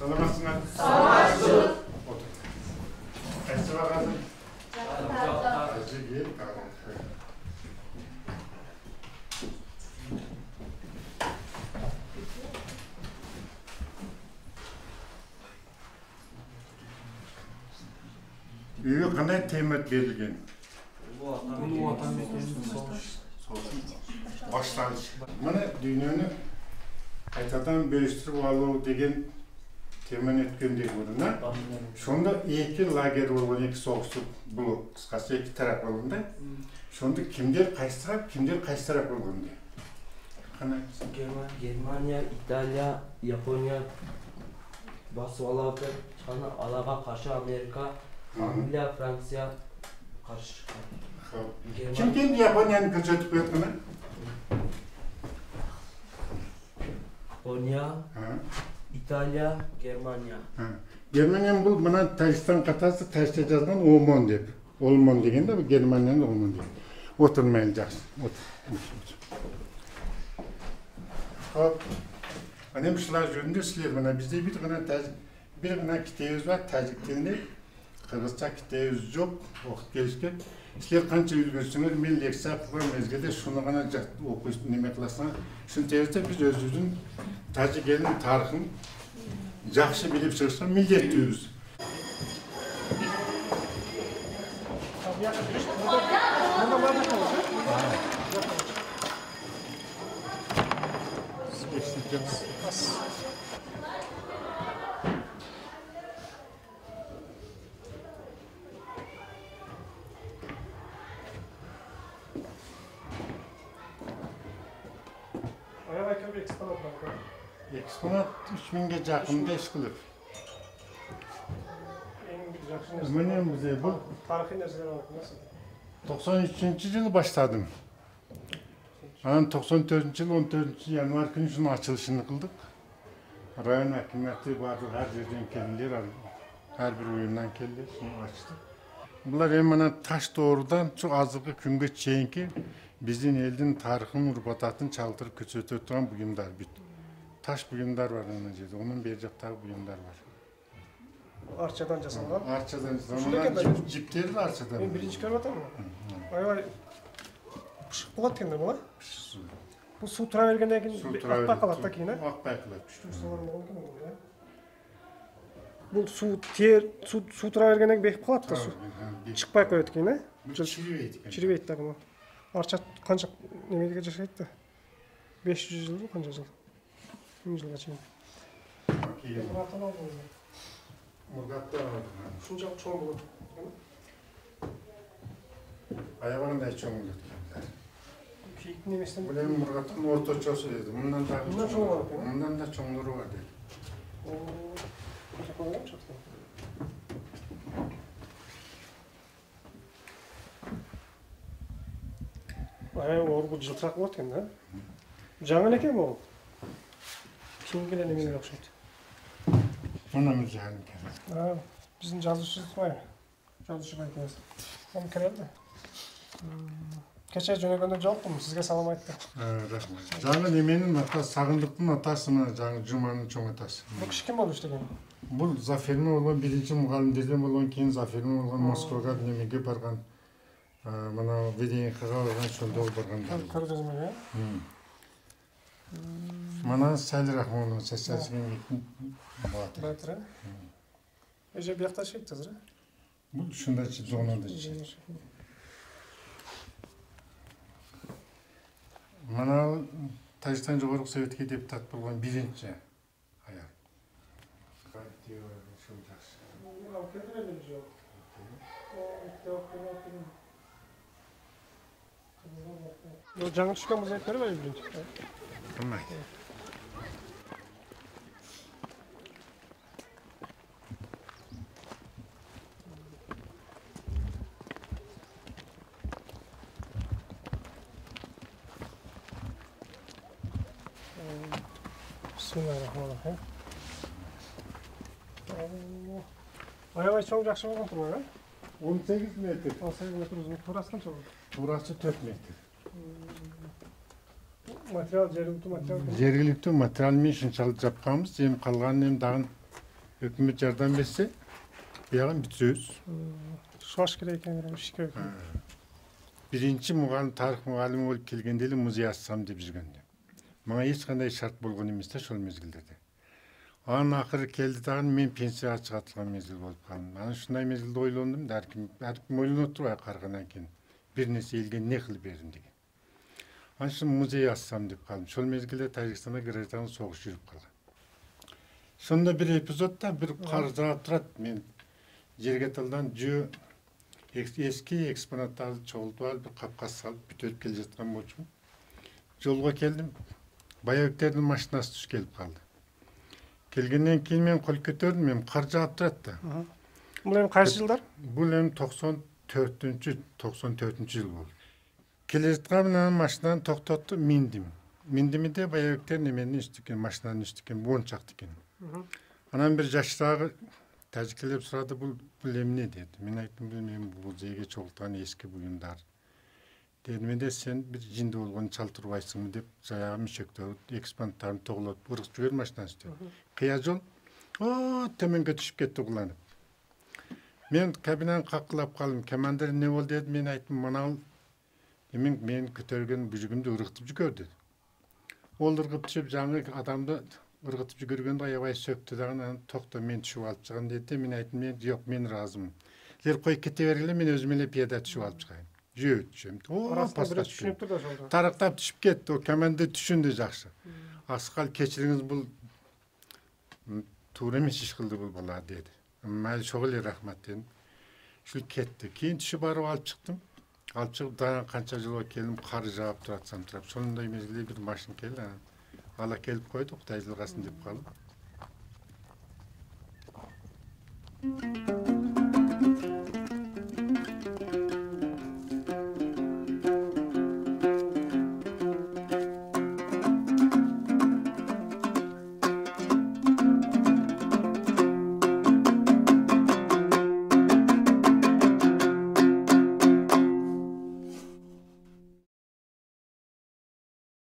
Саламатсыңар? Саламатсыз. Қайсы бағасың? Жақта. Жеге, үйге қандай темет берілген? Ұлы Отан мекенінің соғыс. Баштаңыз. Мына дүниені қайтадан бөлістіріп алу деген темен өткендей көрінді. Сонда екі лагерь болған, екі соғыстық бұл қысқасы екі тарап болғанда. Сонда кімдер қайсы тарап, кімдер қайсы тарап болғанда? Германия, Италия, Япония басып алады. Шаны алаға қарсы Америка, Англия, Франция қарсы шыққан. Кім келді Японияны көрсетіп өткені? Япония, Италия, Германия. Германияның бұл мына Тәжістан қатасы Тәжісте жазған Омон деп. Олмон дегенде бұл Германияның Омон деп. Отырмайын жақсы. Хоп. Анем шылар жөнінде сілер мына бізде бір ғана кітебіз бар тәжік тілінде. Қырғызша кітебіз жоқ, оқып келіскен. Сілер қанша үлгерсіңер, мен лекция қылған мезгілде шуны ғана оқып неме қыласыңар. Шын терісте біз өзіміздің тәжік елінің тарихын жақсы біліп шығысқан міндеттіміз. Экспонат 3000-ге жақында ешкіліп. Менен бізде бұл Тарихи нәрселер алып, 93 жылы баштадым. Анан 94 жылы 14 январь күні шunu açılışını қылдық. Район әкіметі барды, әр жерден келділер, әрбір ұйымнан келді, шunu açtık. Бұлар мына таш doğrudan çok azығы күнге чейінки біздің елдің тарихын, ұрпататын чалтырып көрсетіп тұрған бұйымдар бүт. Taş buyumlar var onun жерде, onun бер жақтағы buyumlar var. Arçadan жасалған. Arçadan жасалған. Жіптері де арчадан. Мен бірінші көріп жатырмын. Аябай пышық болады екендер бұл, бұл су тұра бергеннен кейін ақпай қалады да кейін, Ақпай қалады. Бұл су тұра бергеннен кейін бекіп қалады да су. Шықпай қояды кейін, шірібейді да бұл. Арча қанша немеге жасайды да? 500 жыл қанша жыл? 1000 жылға чейін. Мұраттан алдым. Мұраттан алдым. Шыншақ чоң болады. Аяғында чоң болады. Киіктің еместен... Бұл ең мұраттан орточосы деді. Мұндан чоң болады. Мұндан да чоңдыру бар деді. Бұл жылтырақ болады екен, да? Жаңын екен бұл? Кеңгілер немелер оқшайды. Мұнамыз жағын кереді. Біздің жазушымыз бай. Жазушы бай екенбіз. Оны кереді. Кеше жөнегенде жолықтым, сізге салам айтты. Рахмет. Жаңы неменің атасы, Сағындықтың атасы мына жаңы Жұманың чоң атасы. Бұл кіші кім болды іштеген? Бұл Заферме болған, бірінші мұғалімдерден болған, кейін Заферме болған, Москваға немеге барған, мына Веденқаға барған, сонда барғандар. Көрдіңіз ме? Мана Сәлі Рахманның сәсәсіген етін батыр. Батыр, Еже бияқта шейді тазыр? Бұл шында жоғынады шейді. Мана Тәжістан жоғарғы Советке депутат болған бірінші аяқ. Жаңы түшкен мұз айтмары бәй бірінші? Bilməydi. Bismillahirrahmanirrahim. Аябай чоң жақсы болған тұр ғой, 18 метр. 18 метр ұзын, турасынан чоң. Турасы 4 метр. Материал жергілікті материал. Жергілікті материалмен шыншалып жапқанбыз. Қалғанын дағын Hükümet yardım etse buyagın bitiririz. Şuaş керек екен берем іш керек екен. Birinci muğallim, tarih muğallimi olup kelgende эле музей ачсам деп жүргөндө. Мага эч кандай шарт болгон эмес да ошол мезгилдерде. Анын акыры келди дагы мен пенсияга чыга турган мезгил болуп калдым. Анан ушундай мезгилде ойлондум да әрким ойлонуп турбайбы карыгандан кийин бир нерсе элге не кылып бердим деген. Анан ушул музей ачсам деп калдым. Ошол мезгилде Тажикстанда гражданский согуш жүрүп калган. Сонда бир эпизодда бир кар жаап турат. Мен жерге тылдан жөө eski eksponatlardı çoğultup alıp bir kapkas salıp bütörüp келе жаткан болчумун. Жолго келдим. Баягыктердин машинасы түш келип калды. Келгенден кийин мен кол көтөрдүм, мен кар жаап турат да. Бул эми кайсы жылдар? Бул эми 94-жыл болду. Келе жаткан менен машинаны токтотту, миндим. Миндимде баягыктер неменин үстүкен, машинанын үстүкен, буунчакты экен. Анан бир жаштагы тажикелер сурады, бул эмне деди. Мен айттым, мен бул музейге чогулткан эски буюмдар. Дедим, менде сен бир жинди болгон чалтырбайсыңбы деп, жаягы мүшөктөрү, экспонаттарын тоголотуп ыргытып жибер машинанын үстүнө. Кыя жол, төмөнгө түшүп кетти куланып. Мен кабинаны какылап калдым. Командир не болду деди, мен айттым, мына мен көтөргөн бүжүгүмдү ыргытып жүгөр деди. Ол ыргытып түшүп, жаңы адамды ыргытып жүгөргөндө аябай сөктү дагы, анан токто, мен түшүп алып чыгам деди. Мен айттым, жок, мен ыраазымын. Силер койуп кете бергиле, мен өзүм эле пияда түшүп алып чыгайын. Жөө түшөм. Арасында бир түшүнүп турду ошол. Тарактап түшүп кетти. О командир түшүндү жакшы. Аксакал, кечириңиз, бул туура эмес иш кылды бул бала деди. Майли чогул эле рахмат дедим. Ушул кетти. Кийин түшүп барып алып чыктым. Алып чыгып дагы канча жолго келдим, кар жаап туратсам турап. Сонундай мезгилде бир машина келди. Ала келип койду, Кутай жылгасын деп калып.